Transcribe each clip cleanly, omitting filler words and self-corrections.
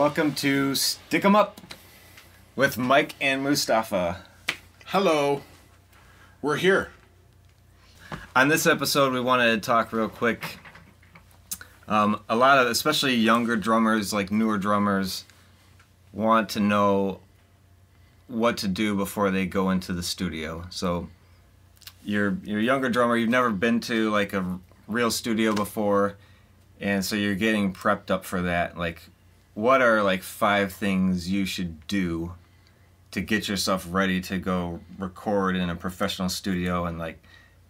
Welcome to Stick 'em Up with Mike and Mustafa. Hello. We're here. On this episode, we wanted to talk real quick. A lot of, especially younger drummers, like newer drummers, want to know what to do before they go into the studio. So you're a younger drummer, you've never been to like a real studio before, and so you're getting prepped up for that. Like, what are like 5 things you should do to get yourself ready to go record in a professional studio and like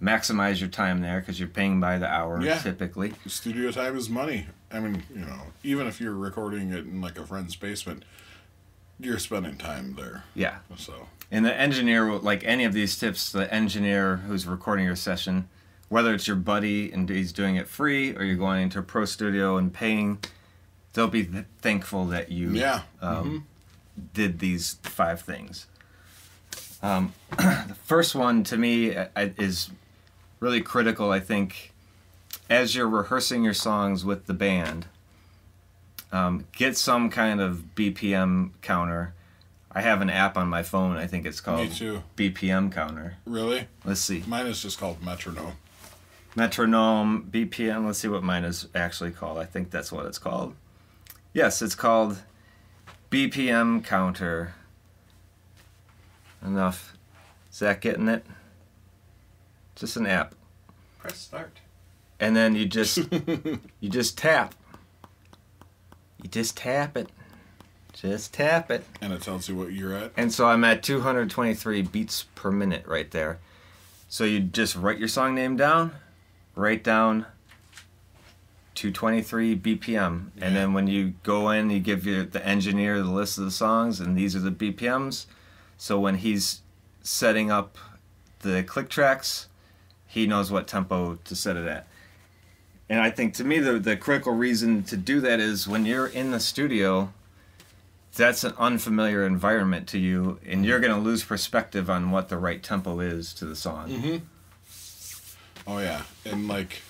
maximize your time there, because you're paying by the hour typically. Studio time is money. I mean, even if you're recording it in like a friend's basement, you're spending time there. Yeah. So. And the engineer, like any of these tips, the engineer who's recording your session, whether it's your buddy and he's doing it free or you're going into a pro studio and paying, they'll be thankful that you did these 5 things. The first one to me is really critical, I think, as you're rehearsing your songs with the band. Get some kind of BPM counter. I have an app on my phone, I think it's called Me too. BPM counter. Really? Let's see. Mine is just called Metronome. Metronome, BPM, let's see what mine is actually called. I think that's what it's called. Yes, it's called BPM counter. Enough. Is that getting it? Just an app. Press start. And then you just you just tap. You just tap it. Just tap it. And it tells you what you're at. And so I'm at 223 beats per minute right there. So you just write your song name down, write down 223 BPM. Yeah. And then when you go in, you give the engineer the list of the songs, and these are the BPMs. So when he's setting up the click tracks, he knows what tempo to set it at. And I think, to me, the critical reason to do that is when you're in the studio, that's an unfamiliar environment to you, and you're going to lose perspective on what the right tempo is to the song. Mm-hmm. Oh, yeah. And, like,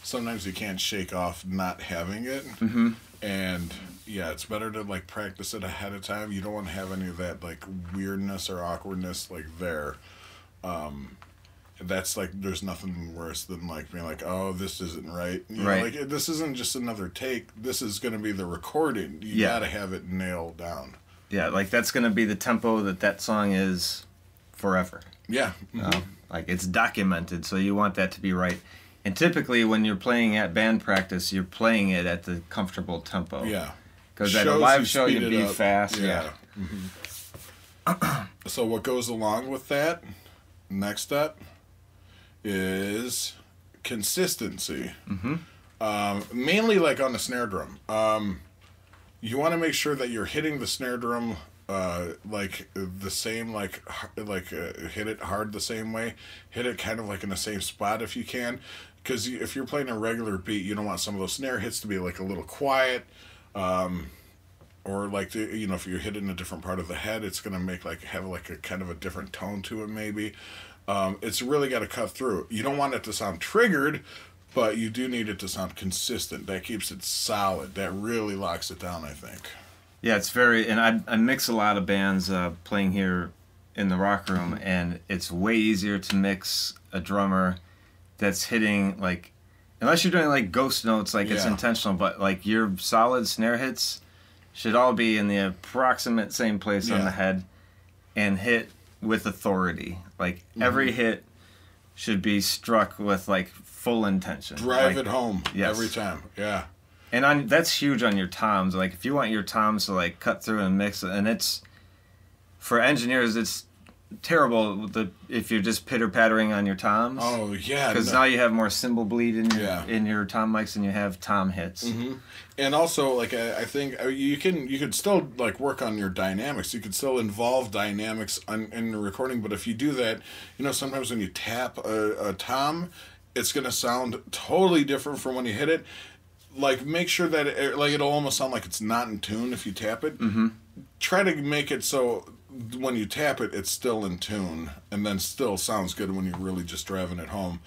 sometimes you can't shake off not having it. Mm-hmm. And, yeah, it's better to, like, practice it ahead of time. You don't want to have any of that, like, weirdness or awkwardness, like, there. That's like, there's nothing worse than like being like, oh, this isn't right. You know, like, this isn't just another take. This is going to be the recording. You got to have it nailed down. Yeah, like that's going to be the tempo that song is forever. Yeah. Mm-hmm. Like it's documented, so you want that to be right. And typically when you're playing at band practice, you're playing it at the comfortable tempo. Yeah. Because at a live show, you'd be fast. Yeah. Mm-hmm. So what goes along with that, next step, is consistency. Mm-hmm. Mainly like on the snare drum. You want to make sure that you're hitting the snare drum like the same, hit it hard the same way. Hit it kind of like in the same spot if you can. Because if you're playing a regular beat, you don't want some of those snare hits to be like a little quiet. Or like, if you hit it in a different part of the head, it's going to have like a kind of a different tone to it maybe. It's really got to cut through. You don't want it to sound triggered, but you do need it to sound consistent. That keeps it solid. That really locks it down, I think. Yeah, it's and I mix a lot of bands playing here in the rock room, and it's way easier to mix a drummer that's hitting, like, unless you're doing like ghost notes, like it's intentional, but like your solid snare hits should all be in the approximate same place on the head and hit with authority. Like every hit should be struck with like full intention. Drive it home every time. Yeah. And that's huge on your toms. Like if you want your toms to like cut through and mix, and it's for engineers, it's terrible if you're just pitter-pattering on your toms. Oh yeah, because now you have more cymbal bleed in your tom mics than you have tom hits. Mm-hmm. And also, like, I think you could still like work on your dynamics. You could still involve dynamics in the recording, but if you do that, sometimes when you tap a tom, it's gonna sound totally different from when you hit it. Like, make sure that it'll almost sound like it's not in tune if you tap it. Mm-hmm. Try to make it so when you tap it, it's still in tune, and then still sounds good when you're really just driving it home.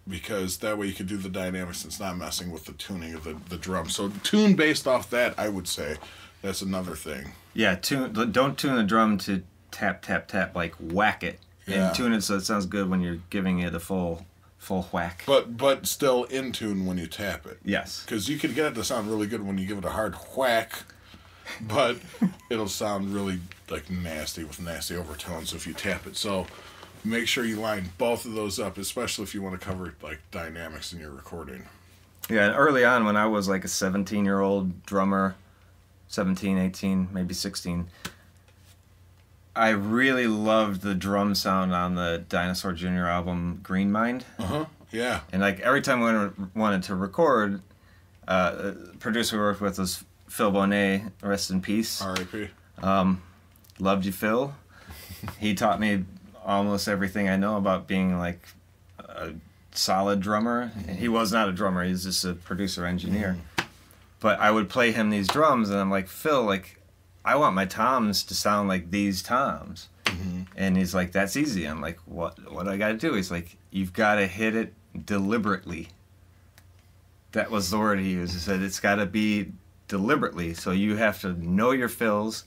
because that way you can do the dynamics and it's not messing with the tuning of the drum. So tune based off that, I would say. That's another thing. Yeah, don't tune the drum to tap, tap, tap, like whack it. Yeah. And tune it so it sounds good when you're giving it a full whack. But still in tune when you tap it. Yes. Because you can get it to sound really good when you give it a hard whack, but it'll sound really like nasty with nasty overtones if you tap it. So make sure you line both of those up, especially if you want to cover like dynamics in your recording. Yeah, and early on when I was like a 17-year-old drummer, 17, 18, maybe 16, I really loved the drum sound on the Dinosaur Jr. album, Green Mind. Uh-huh, yeah. And like every time we wanted to record, the producer we worked with was Phil Bonet, rest in peace. R.I.P. Loved you, Phil. He taught me almost everything I know about being like a solid drummer. And he was not a drummer, he was just a producer engineer. But I would play him these drums and I'm like, Phil, like, I want my toms to sound like these toms. And he's like, that's easy. I'm like, what do I gotta do? He's like, you've gotta hit it deliberately. That was the word he used. He said it's gotta be deliberately. So you have to know your fills,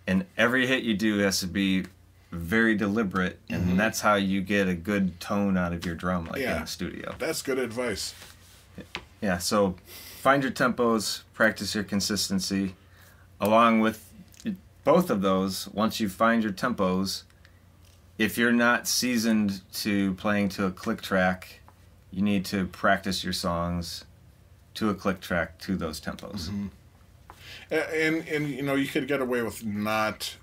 and every hit you do has to be very deliberate, and that's how you get a good tone out of your drum, like in the studio. That's good advice. Yeah, so find your tempos, practice your consistency. Along with both of those, once you find your tempos, if you're not seasoned to playing to a click track, you need to practice your songs to a click track to those tempos. And you know, you could get away with not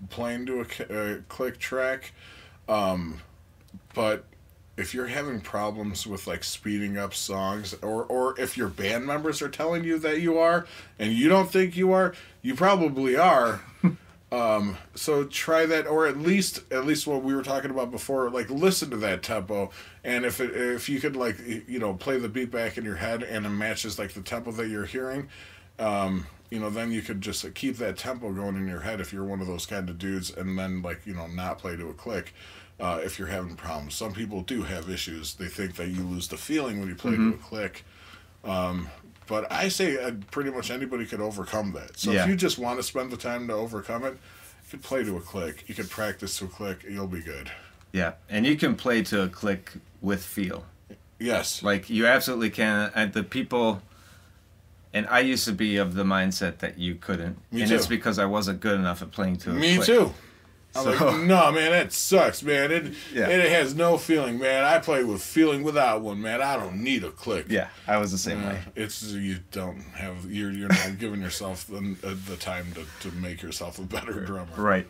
playing to a click track, but if you're having problems with like speeding up songs, or if your band members are telling you that you are and you don't think you are, you probably are. So try that, or at least what we were talking about before, like listen to that tempo, and if you could, like, you know, play the beat back in your head and it matches like the tempo that you're hearing, you know, then you could just keep that tempo going in your head if you're one of those kind of dudes, and then, like, you know, not play to a click if you're having problems. Some people do have issues. They think that you lose the feeling when you play to a click. But I say pretty much anybody could overcome that. So if you just want to spend the time to overcome it, you could play to a click. You could practice to a click. You'll be good. Yeah, and you can play to a click with feel. Yes. Like, you absolutely can. And the people... And I used to be of the mindset that you couldn't. Me too. It's because I wasn't good enough at playing to a Me click. too. I'm like, no, man, that sucks, man. It has no feeling, man. I play with feeling without one, man. I don't need a click. Yeah, I was the same way. It's you don't have you're not giving yourself the time to make yourself a better drummer. Right.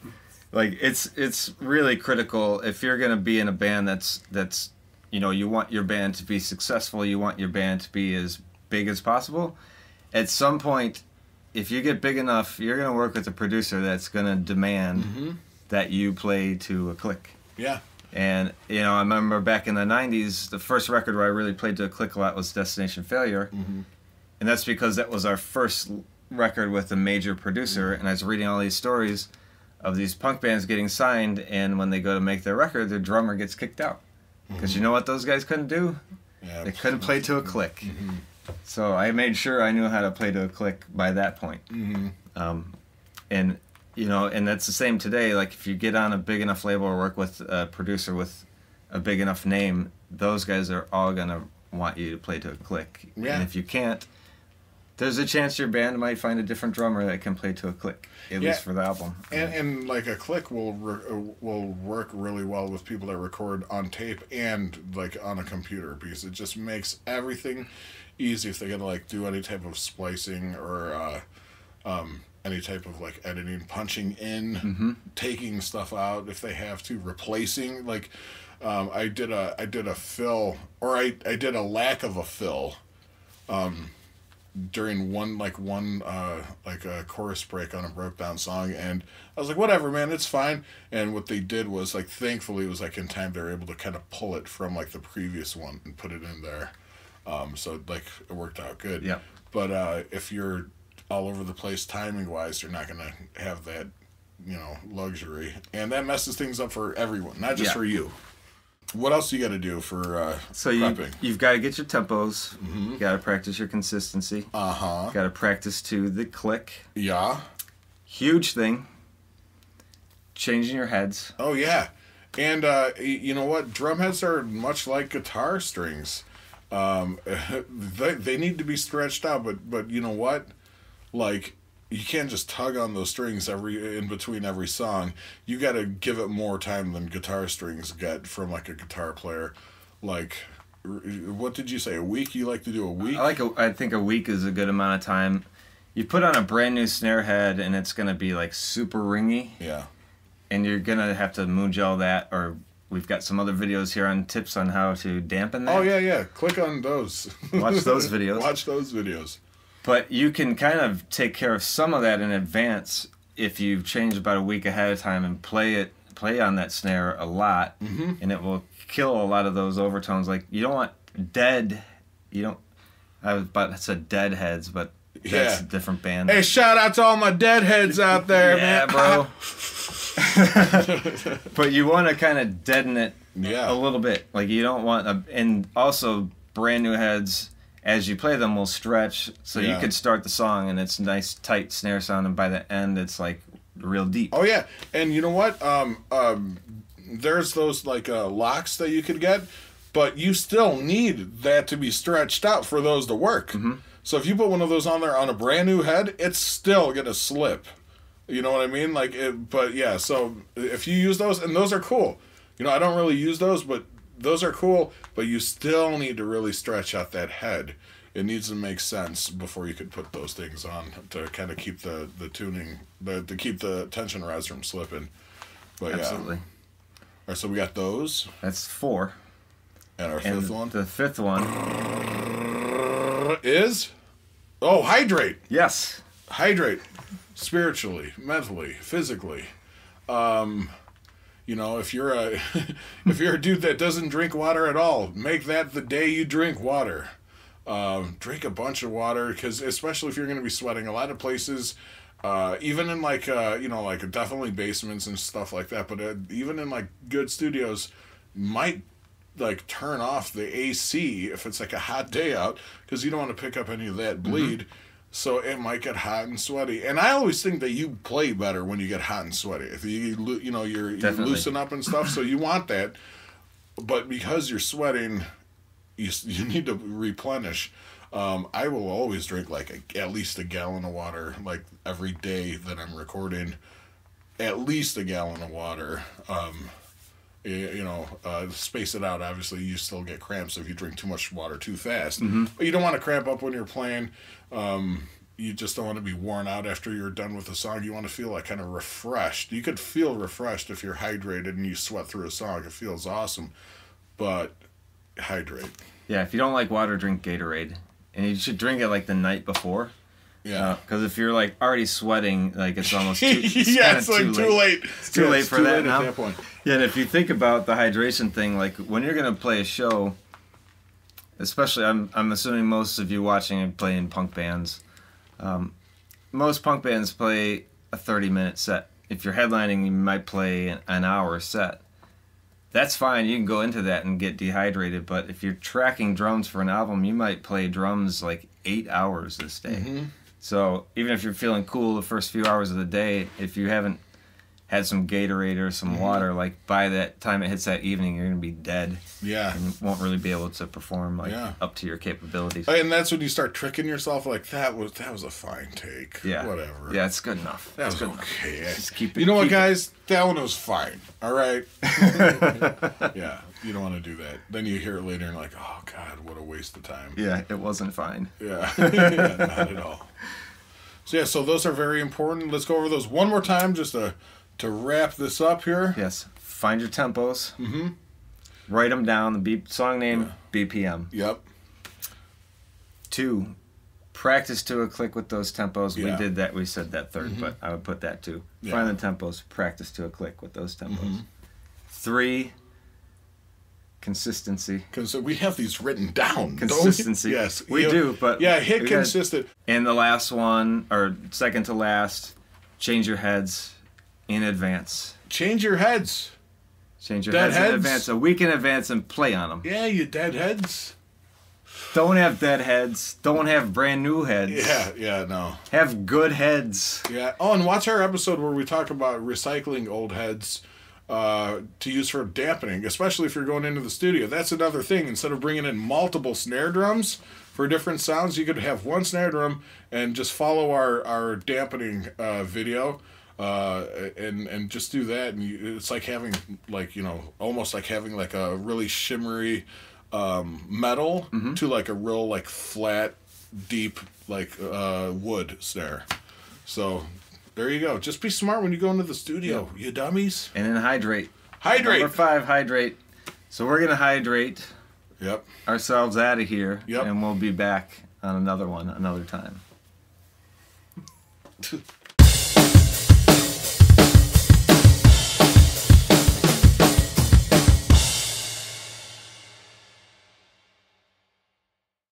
Like, it's really critical if you're gonna be in a band that's you know, you want your band to be successful, you want your band to be as big as possible. At some point, if you get big enough, you're gonna work with a producer that's gonna demand that you play to a click. Yeah. And, you know, I remember back in the 90s, the first record where I really played to a click a lot was Destination Failure. And that's because that was our first record with a major producer, and I was reading all these stories of these punk bands getting signed, and when they go to make their record, their drummer gets kicked out. Because you know what those guys couldn't do? Yeah. They couldn't play to a click. So I made sure I knew how to play to a click by that point. And, you know, and that's the same today. Like, if you get on a big enough label or work with a producer with a big enough name, those guys are all going to want you to play to a click. Yeah. And if you can't, there's a chance your band might find a different drummer that can play to a click, at least for the album. And like a click will work really well with people that record on tape and like on a computer, because it just makes everything easy if they gotta like do any type of splicing or any type of like editing, punching in, taking stuff out if they have to, replacing. Like I did a fill, or I did a lack of a fill during one a chorus break on a broke down song, and I was like, whatever, man, it's fine. And what they did was, like, thankfully it was like in time they were able to kind of pull it from like the previous one and put it in there. So like it worked out good. Yeah. But if you're all over the place timing wise, you're not gonna have that, you know, luxury, and that messes things up for everyone, not just for you. What else do you got to do for So prepping? you've got to get your tempos. You got to practice your consistency. Uh-huh. Got to practice to the click. Yeah. Huge thing. Changing your heads. Oh, yeah. And you know what? Drum heads are much like guitar strings. They need to be stretched out, but you know what? Like, you can't just tug on those strings in between every song. You got to give it more time than guitar strings get from like a guitar player. Like, what did you say? A week? You like to do a week? I think a week is a good amount of time. You put on a brand new snare head and it's gonna be like super ringy. Yeah. And you're gonna have to moon gel that, or we've got some other videos here on tips on how to dampen that. Oh yeah. Click on those. Watch those videos. Watch those videos. But you can kind of take care of some of that in advance if you change about a week ahead of time and play on that snare a lot, and it will kill a lot of those overtones. Like, you don't want I was about to say deadheads, but that's a different band. Hey, shout out to all my deadheads out there, yeah, man. bro. But you want to kind of deaden it a little bit. Like, you don't want and also brand new heads, as you play them, will stretch, so you could start the song and it's nice tight snare sound, and by the end it's like real deep. Oh yeah, and you know what? There's those like locks that you could get, but you still need that to be stretched out for those to work. So if you put one of those on there on a brand new head, it's still gonna slip. You know what I mean? But yeah. So if you use those, and those are cool. You know, I don't really use those, but those are cool. But you still need to really stretch out that head. It needs to make sense before you could put those things on to kind of keep the tuning, to keep the tension rise from slipping. But absolutely. All right, so we got those. That's 4. And our fifth one? The fifth one is? Oh, hydrate. Yes. Hydrate. Spiritually, mentally, physically. You know, if you're a dude that doesn't drink water at all, make that the day you drink water. Drink a bunch of water, because especially if you're going to be sweating, a lot of places, even in like definitely basements and stuff like that, but even in like good studios, might like turn off the AC if it's like a hot day out, because you don't want to pick up any of that bleed. So it might get hot and sweaty, and I always think that you play better when you get hot and sweaty. If you loosen up and stuff, so you want that. But because you're sweating, you need to replenish. I will always drink like at least a gallon of water, like every day that I'm recording. At least a gallon of water. Space it out. Obviously, you still get cramps if you drink too much water too fast. But you don't want to cramp up when you're playing. You just don't want to be worn out after you're done with the song. You want to feel like kind of refreshed. You could feel refreshed if you're hydrated and you sweat through a song. It feels awesome. But hydrate. Yeah, if you don't like water, drink Gatorade. And you should drink it like the night before. Yeah. Because if you're like already sweating, like it's almost too, it's like too late. It's too late for that now. At that point. Yeah, and if you think about the hydration thing, like when you're gonna play a show, especially I'm assuming most of you watching and playing punk bands, most punk bands play a 30-minute set. If you're headlining, you might play an hour set. That's fine. You can go into that and get dehydrated. But if you're tracking drums for an album, you might play drums like 8 hours this day. So even if you're feeling cool the first few hours of the day, if you haven't had some Gatorade or some water, like by that time it hits that evening, you're gonna be dead. Yeah. And won't really be able to perform up to your capabilities. And that's when you start tricking yourself. Like that was a fine take. Yeah. Whatever. Yeah, it's good enough. That was good okay. Enough. Just keep it. You know what, guys? That one was fine. All right. Yeah. You don't want to do that. Then you hear it later and you're like, oh God, what a waste of time. Yeah, it wasn't fine. Yeah. Yeah, not at all. So yeah, so those are very important. Let's go over those one more time, just to wrap this up here. Yes. Find your tempos. Write them down. The song name, BPM. Yep. 2, practice to a click with those tempos. Yeah. We did that. We said that third, but I would put that too. Yeah. Find the tempos. Practice to a click with those tempos. 3, consistency. Because we have these written down. Consistency. Don't we? Yes. We do, but... Yeah, hit consistent. And the last one, or second to last, change your heads in advance. Change your heads. Change your heads in advance, a week in advance, and play on them. Yeah, you deadheads. Don't have dead heads. Don't have brand new heads. Yeah, no. Have good heads. Yeah. Oh, and watch our episode where we talk about recycling old heads to use for dampening, especially if you're going into the studio. That's another thing. Instead of bringing in multiple snare drums for different sounds, you could have one snare drum and just follow our dampening video. And just do that, and it's like having, like, you know, almost like having like a really shimmery metal to like a real like flat, deep like wood snare. So there you go. Just be smart when you go into the studio, you dummies. And then hydrate. Hydrate. Number 5, hydrate. So we're gonna hydrate. Yep. Ourselves out of here. Yep. And we'll be back on another one another time.